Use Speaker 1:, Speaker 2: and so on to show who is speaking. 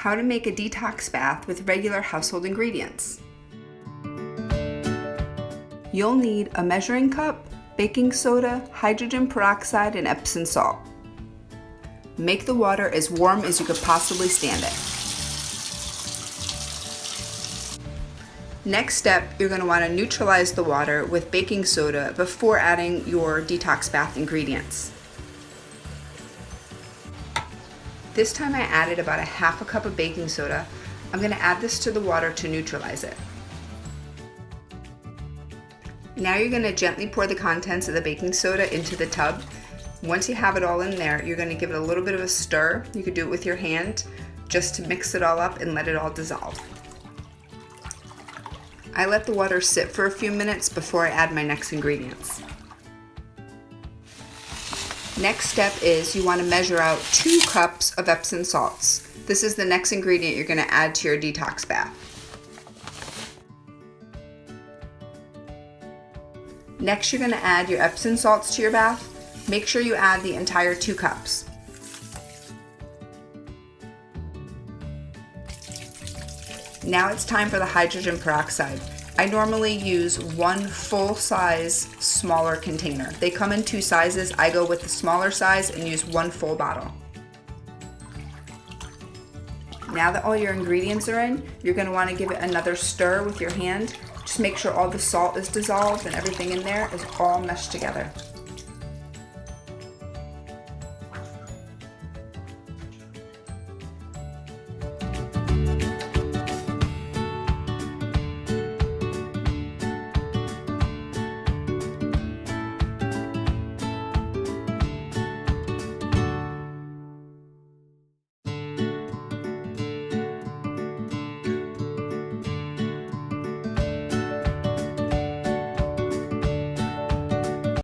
Speaker 1: How to make a detox bath with regular household ingredients. You'll need a measuring cup, baking soda, hydrogen peroxide, and Epsom salt. Make the water as warm as you could possibly stand it. Next step, you're going to want to neutralize the water with baking soda before adding your detox bath ingredients. This time I added about a half a cup of baking soda. I'm going to add this to the water to neutralize it. Now you're going to gently pour the contents of the baking soda into the tub. Once you have it all in there, you're going to give it a little bit of a stir. You could do it with your hand just to mix it all up and let it all dissolve. I let the water sit for a few minutes before I add my next ingredients. Next step is you want to measure out 2 cups of Epsom salts. This is the next ingredient you're going to add to your detox bath. Next, you're going to add your Epsom salts to your bath. Make sure you add the entire 2 cups. Now it's time for the hydrogen peroxide. I normally use 1 full-size smaller container. They come in 2 sizes. I go with the smaller size and use 1 full bottle. Now that all your ingredients are in, you're going to want to give it another stir with your hand. Just make sure all the salt is dissolved and everything in there is all meshed together.